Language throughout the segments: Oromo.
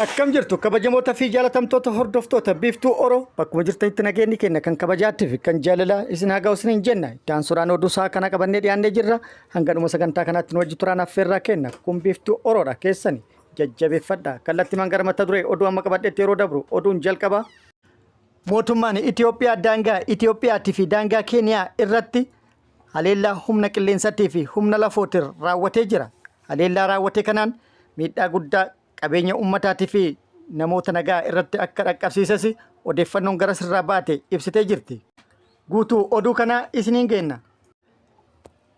Akkam jirtu kabajamoota fi jaalatamtoota hordoftoota biiftuu Oroo bakkuma jirtanitti nageenyi kenna kan kabajaatti fi kan jaalalaa isin haa ga'u isiniin jenna. Itti suuraan oduu isaa kana qabannee dhiyaannee jirra. Hanga dhuma sagantaa kanaatti nu wajji turaan affeerraa kenna. Kun biiftuu Oroodha keessani jajjabeeffadha. Kallattii mangara mata duree oduu amma qabadheetti yeroo dabru oduun jalqaba. Mootummaan Itoophiyaa daangaa Itoophiyaatii fi daangaa Keeniyaa irratti haleellaa humna qilleensaatii fi humna lafootiin raawwatee jira. Haleellaa raawwate kanaan miidhaa guddaa qabeenya ummataatii fi namoota nagaa irratti akka dhaqqabsiises odeeffannoon gara sirraa baate ibsitee jirti. Guutuu oduu kana isiniin geenna.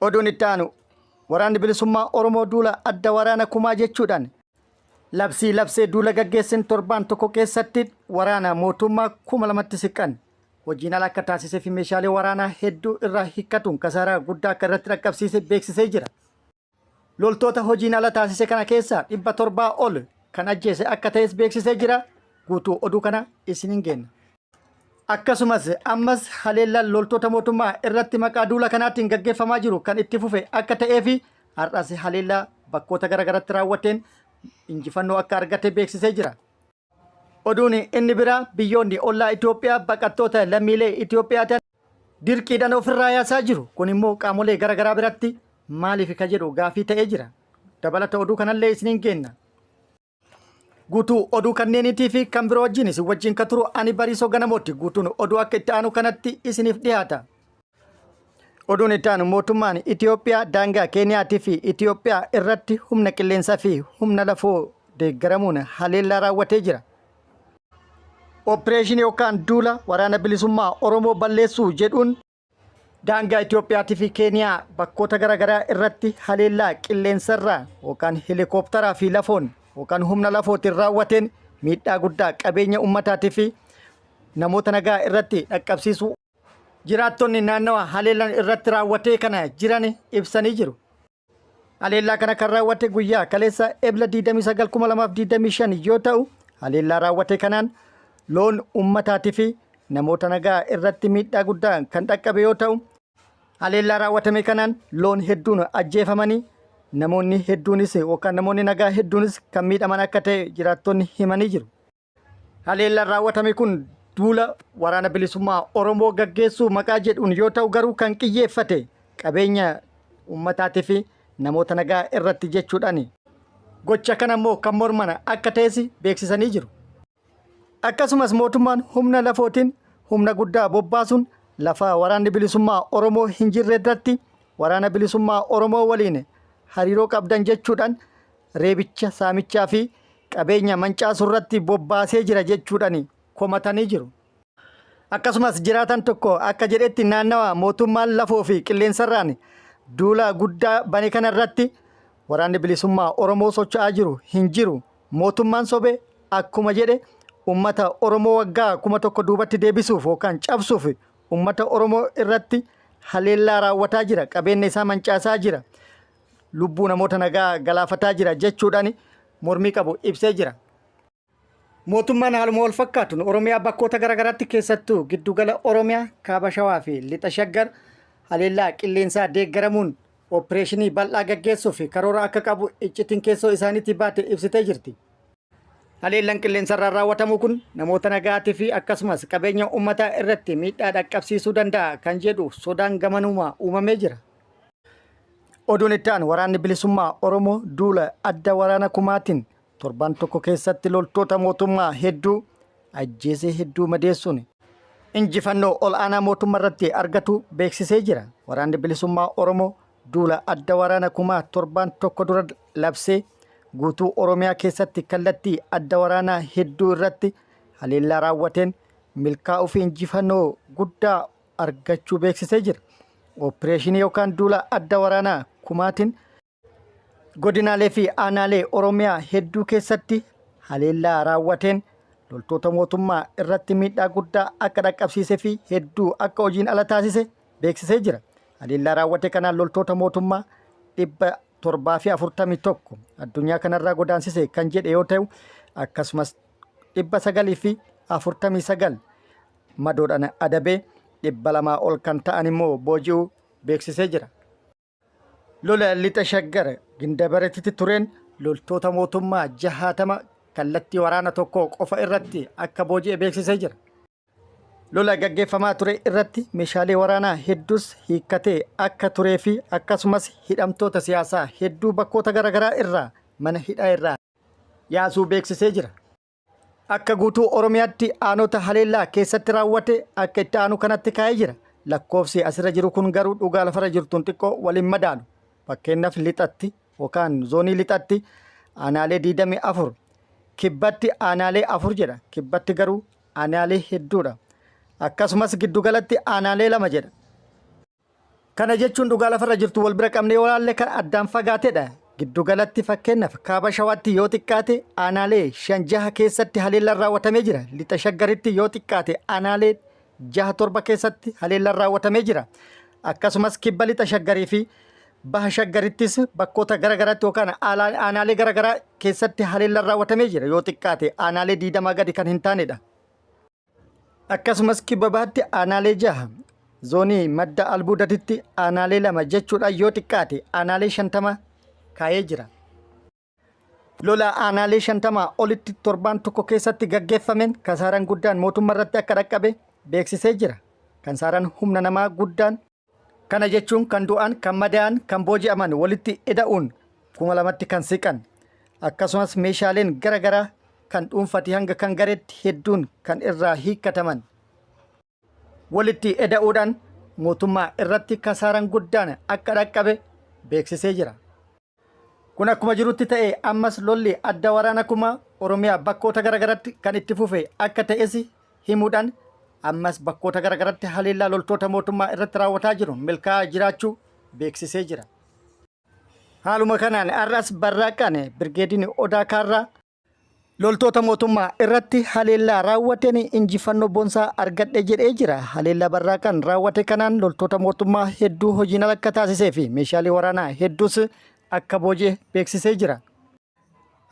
Oduun itti aanu waraanni bilisummaa Oromoo duula adda waraana kumaa jechuudhaan labsee duula gaggeessin torbaan tokko keessatti waraana mootummaa 2,000 siqqan hojiin ala akka taasisee fi meeshaalee waraanaa hedduu irraa hiikkatuun kasaaraa guddaa akka irratti dhaqqabsiise beeksisee jira. Loltoota hojiin ala taasise kana keessaa 700 ol kan ajjeese akka ta'es beeksisee jira. Guutuu oduu kana isiniin geenna. Akkasumas ammas haleellaan loltoota mootummaa irratti maqaa duula kanaatiin gaggeeffamaa jiru kan itti fufe akka ta'ee fi har'as haleellaa bakkoota garaagaraatti raawwateen injifannoo akka argate beeksisee jira. Oduun inni biraa biyyoonni ollaa Itoophiyaa baqattoota lammiilee Itoophiyaatiin dirqiidhaan ofirraa yaasaa jiru. Kun immoo qaamolee garaagaraa biratti maaliif ka jedhu gaafii ta'ee jira. Dabalata oduu kanallee isiniin geenna. Guutuu oduu kanneeniitii fi kan biroo wajjin isin wajjin ka turu ani Bariisoo Ganamooti. Guutuun oduu akka itti aanu kanatti isiniif dhiyaata. Oduun itti aanu mootummaan Itoophiyaa daangaa Keeniyaatii fi Itoophiyaa irratti humna qilleensaa fi humna lafoo deeggaramuun haleellaa raawwatee jira. Opereeshinii yookaan duula waraana bilisummaa Oromoo balleessuu jedhuun daangaa Itoophiyaatii fi Keeniyaa bakkoota garaagaraa irratti haleellaa qilleensarraa yookaan helikoophtaraa fi lafoon yookaan humna lafootiin raawwateen miidhaa guddaa qabeenya ummataatii fi namoota nagaa irratti dhaqqabsiisuu jiraattonni naannawa haleellaan irratti raawwatee kana jiran ibsanii jiru. Haleellaa kana kan raawwate guyyaa kaleessa ebla 29/2025 yoo ta'u haleellaa raawwate kanaan loon ummataatii fi namoota nagaa irratti miidhaa guddaa kan dhaqqabe yoo ta'u haleellaa raawwatame kanaan loon hedduun ajjeefamanii namoonni hedduunis yookaan namoonni nagaa hedduunis kan miidhaman akka ta'e jiraattonni himanii jiru. Haleellaan raawwatame kun duula waraana bilisummaa Oromoo gaggeessuu maqaa jedhuun yoo ta'u garuu kan qiyyeeffate qabeenya ummataatii fi namoota nagaa irratti jechuudhaan gocha kana immoo kan morman akka ta'es beeksisanii jiru. Akkasumas mootummaan humna lafootiin humna guddaa bobbaasuun lafa waraanni bilisummaa Oromoo hin jirre irratti waraana bilisummaa Oromoo waliin hariiroo qabdan jechuudhaan reebicha saamichaa fi qabeenya mancaasuu irratti bobbaasee jira jechuudhaan komatanii jiru. Akkasumas jiraatan tokko akka jedhetti naannawa mootummaan lafoo fi qilleensarraan duula guddaa bane kana irratti waraanni bilisummaa Oromoo socho'aa jiru hin jiru. Mootummaan sobe akkuma jedhe ummata Oromoo waggaa 1,000 duubatti deebisuuf yookaan cabsuuf ummata Oromoo irratti haleellaa raawwataa jira. Qabeenya isaa mancaasaa jira. Lubbuu namoota nagaa galaafataa jira jechuudhaan mormii qabu ibsee jira. Mootummaan haaluma wal fakkaatuun Oromiyaa bakkoota garaagaraatti keessattuu giddugala Oromiyaa kaaba Shawaa fi lixa Shaggar haleellaa qilleensaa deeggaramuun opereeshinii bal'aa gaggeessuuf karoora akka qabu iccitiin keessoo isaaniitti baate ibsitee jirti. Haleellaan qilleensarraa raawwatamu kun namoota nagaatii fi akkasumas qabeenya ummataa irratti miidhaa dhaqqabsiisuu danda'a kan jedhu sodaan gamanumaa uumamee jira. Oduun itti aanu waraanni bilisummaa Oromoo duula adda waraana kumaatiin torbaan tokko keessatti loltoota mootummaa hedduu ajjeesee hedduu madeessuun injifannoo ol aanaa mootummaa irratti argatu beeksisee jira. Waraanni bilisummaa Oromoo duula adda waraana kumaa torbaan tokko dura labsee guutuu Oromiyaa keessatti kallattii adda waraanaa hedduu irratti haleellaa raawwateen milkaa'uu fi injifannoo guddaa argachuu beeksisee jira. Opereeshinii yookaan duula adda waraanaa kumaatiin godinaalee fi aanaalee Oromiyaa hedduu keessatti haleellaa raawwateen loltoota mootummaa irratti miidhaa guddaa akka dhaqqabsiisee fi hedduu akka hojiin ala taasise beeksisee jira. Haleellaa raawwate kanaan loltoota mootummaa 741 addunyaa kanarraa godaansise kan jedhe yoo ta'u akkasumas 949 madoodhaan adabee 200 ol kan ta'an immoo booji'uu beeksisee jira. Lola lixa Shaggar gindabaratitti tureen loltoota mootummaa 60 kallattii waraana tokko qofa irratti akka booji'e beeksisee jira. Lola gaggeeffamaa ture irratti meeshaalee waraanaa hedduus hiikkatee akka turee fi akkasumas hidhamtoota siyaasaa hedduu bakkoota garaagaraa irraa mana hidhaa irraa yaasuu beeksisee jira. Akka guutuu Oromiyaatti aanota haleellaa keessatti raawwate akka itti aanu kanatti kaa'ee jira. Lakkoofsi asirra jiru kun garuu dhugaa lafarra jirtuun xiqqoo waliin madaalu. Fakkeenyaaf lixatti yookaan zoonii lixatti aanaalee 24, kibbatti aanaalee 4 jedha. Kibbatti garuu aanaalee hedduudha. Akkasumas giddugalatti aanaalee 2 jedha. Kana jechuun dhugaa lafarra jirtu wal bira qabnee walaallee kan addaan fagaateedha. Giddugalatti fakkeenyaaf kaaba shawaatti yoo xiqqaate aanaalee 5-6 keessatti haleellaan raawwatamee jira. Lixa shaggaritti yoo xiqqaate aanaalee 6-7 keessatti haleellaan raawwatamee jira. Akkasumas kibba lixa shaggarii fi baha shaggarittis bakkoota garaagaraatti yookaan aanaalee garaagaraa keessatti haleellaan raawwatamee jira. Yoo xiqqaate aanaalee 20 gadi kan hin taanedha. Akkasumas kibba bahaatti aanaalee 6, zoonii madda albuudatitti aanaalee 2 jechuudhaan yoo xiqqaate aanaalee 50 kaa'ee jira. Lola aanaalee 50 olitti torbaan tokko keessatti gaggeeffameen kasaaraan guddaan mootummaa irratti akka dhaqqabe beeksisee jira. Kasaaraan humna namaa guddaan kana jechuun kan du'an, kan madaa'an, kan booji'aman walitti ida'uun 2,000tti kan siqan. Akkasumas meeshaaleen garaagaraa kan dhuunfati hanga kan gareetti hedduun kan irraa hiikkataman walitti ida'uudhaan mootummaa irratti kasaaraan guddaan akka dhaqqabe beeksisee jira. Kun akkuma jirutti ta'e ammas lolli adda waraana kumaa Oromiyaa bakkoota garaagaraatti kan itti fufe akka ta'es himuudhaan ammas bakkoota garaagaraatti haleellaa loltoota mootummaa irratti raawwataa jiru milkaa'aa jiraachuu beeksisee jira. Haaluma kanaan har'as barraaqaan birgeediin Odaa Kaarraa loltoota mootummaa irratti haleellaa raawwateen injifannoo boonsaa argadhe jedhee jira. Haleellaa barraaqaan raawwate kanaan loltoota mootummaa hedduu hojiin ala akka taasisee fi meeshaalee waraanaa hedduus akka booji'e beeksisee jira.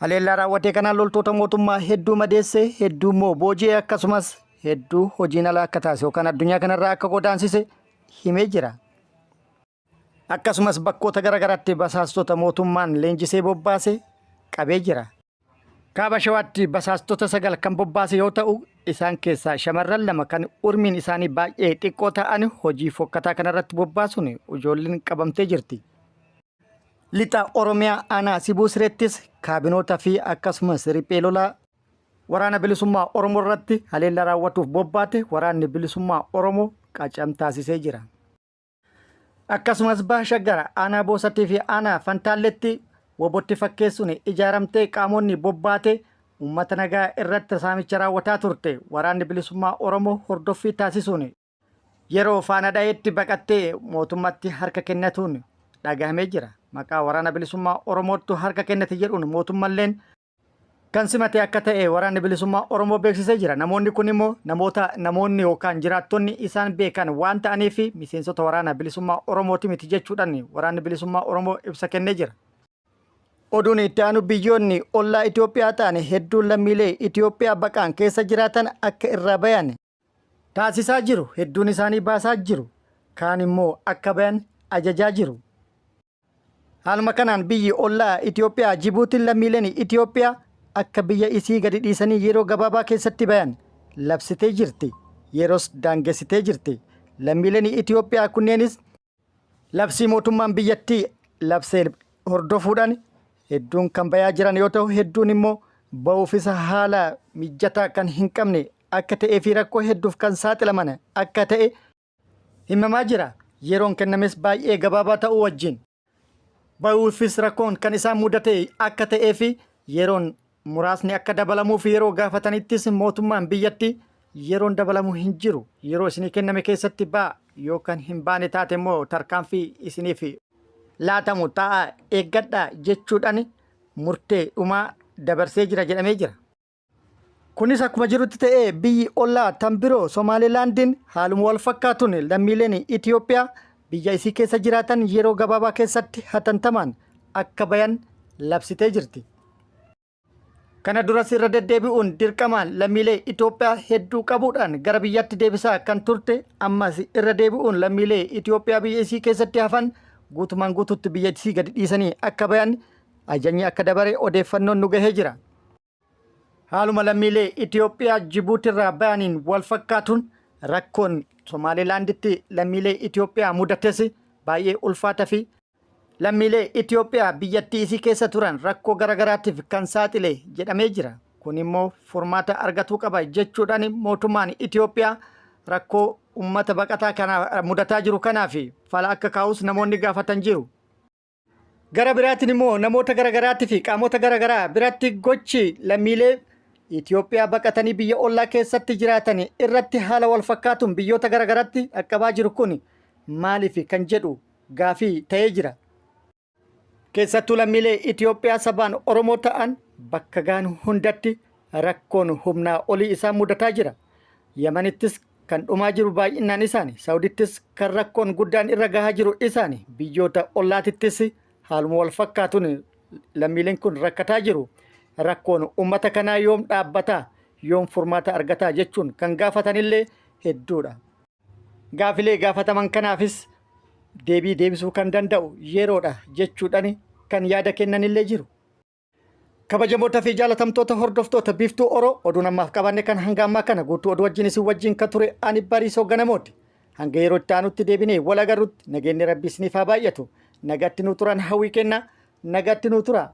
Haleellaa raawwate kanaan loltoota mootummaa hedduu madeesse, hedduu immoo booji'e akkasumas hedduu hojiin ala akka taasise yookaan addunyaa kanarraa akka godaansise himee jira. Akkasumas bakkoota garaagaraatti basaastota mootummaan leenjisee bobbaase qabee jira. Kaaba shawaatti basaastota 9 kan bobbaase yoo ta'u isaan keessaa shamarran 2 kan umriin isaanii baay'ee xiqqoo ta'an hojii fokkataa kanarratti bobbaasuun ijoolleen qabamtee jirti. Lixa Oromiyaa aanaa Sibuu Sireettis kaabinoota fi akkasumas riphee lolaa waraana bilisummaa Oromoo irratti haleellaa raawwatuuf bobbaate waraanni bilisummaa Oromoo qacam taasisee jira. Akkasumas baha shaggara aanaa Boosatii fi aanaa Fantaalletti wobotti fakkeessuun ijaaramtee qaamonni bobbaate uummata nagaa irratti saamicha raawwataa turte waraanni bilisummaa Oromoo hordoffii taasisuun yeroo faana dhayeetti baqattee mootummaatti harka kennatuun dhagahamee jira. Maqaa waraana bilisummaa Oromootti harka kennate jedhuun mootummalleen kan simate akka ta'e waraanni bilisummaa Oromoo beeksisee jira. Namoonni kun immoo namoonni yookaan jiraattonni isaan beekan waan ta'aniif miseensota waraana bilisummaa Oromooti miti jechuudhaan waraanni bilisummaa Oromoo ibsa kennee jira. Oduun itti aanu biyyoonni ollaa Itoophiyaa ta'an hedduun lammiilee Itoophiyaa baqaan keessa jiraatan akka irraa bayan taasisaa jiru. Hedduun isaanii baasaa jiru. Kaan immoo akka bayan ajajaa jiru. Haaluma kanaan biyyi ollaa Itoophiyaa Jibuutiin lammiileen Itoophiyaa akka biyya isii gadi dhiisanii yeroo gabaabaa keessatti bayan labsitee jirti. Yeroos daangessitee jirti. Lammiileen Itoophiyaa kunneenis labsii mootummaan biyyattii labsee hordofuudhaan hedduun kan bayaa jiran yoo ta'u hedduun immoo ba'uufisa haala mijataa kan hin qabne akka ta'ee fi rakkoo hedduuf kan saaxilaman akka ta'e himamaa jira. Yeroon kennames baay'ee gabaabaa ta'uu wajjin ba'uufis rakkoon kan isaan mudate akka ta'ee fi yeroon muraasni akka dabalamuuf yeroo gaafatanittis mootummaan biyyatti yeroon dabalamu hin jiru. Yeroo isinii kenname keessatti ba'a yookaan hin baane taate immoo tarkaanfii isiniif laatamu ta'a eeggadhaa jechuudhaan murtee dhumaa dabarsee jira jedhamee jira. Kunis akkuma jirutti ta'ee biyyi ollaa tan biroo Somaalilaandiin haaluma wal fakkaatuun lammiileen Itoophiyaa biyya isii keessa jiraatan yeroo gabaabaa keessatti hatantamaan akka bayan labsitee jirti. Kana duras irra deddeebi'uun dirqamaan lammiilee Itoophiyaa hedduu qabuudhaan gara biyyatti deebisaa kan turte ammas irra deebi'uun lammiilee Itoophiyaa biyya isii keessatti hafan guutumaan guututti biyya isii gadi dhiisanii akka bayan ajajni akka dabare odeeffannoon nu gahee jira. Haaluma lammiilee Itoophiyaa Jibuutii irraa ba'aniin wal fakkaatuun rakkoon Somaalilaanditti lammiilee Itoophiyaa mudates baay'ee ulfaataa fi lammiilee Itoophiyaa biyyattii isii keessa turan rakkoo garagaraatiif kan saaxile jedhamee jira. Kun immoo furmaata argatuu qaba jechuudhaan mootummaan Itoophiyaa rakkoo uummata baqataa kana mudataa jiru kanaaf fala akka kaa'us namoonni gaafatan jiru. Gara biraatiin immoo namoota garagaraatiif fi qaamota garagaraa biratti gochi lammiilee Itoophiyaa baqatanii biyya ollaa keessatti jiraatan irratti haala wal fakkaatuun biyyoota garagaraatti dhaqqabaa jiru kun maaliif kan jedhu gaafii ta'ee jira. Keessattuu lammiilee Itoophiyaa sabaan Oromoo ta'an bakka gaan hundatti rakkoon humnaa olii isaan mudataa jira. Yamanittis kan dhumaa jiru baay'inaan isaanii, Saawudittis kan rakkoon guddaan irra gahaa jiru isaanii, biyyoota ollaatittis haaluma wal fakkaatuun lammiileen kun rakkataa jiru. Rakkoon uummata kanaa yoom dhaabbataa, yoom furmaata argataa jechuun kan gaafatanillee hedduudha. Gaafilee gaafataman kanaafis deebii deebisuu kan danda'u yeroodha jechuudhaan kan yaada kennanillee jiru. Kabajamoota fi jaalatamtoota hordoftoota Biiftuu Oroo oduu namaaf qabanne kan hanga ammaa kana guutuu oduu wajjin isin wajjin kan ture ani Bariisoo Ganamooti. Hanga yeroo itti aanutti deebinee wal agarrutti nageenyi Rabbii isiniif haa baay'atu. Nagatti nu turan hawwii kenna, nagatti nu tura.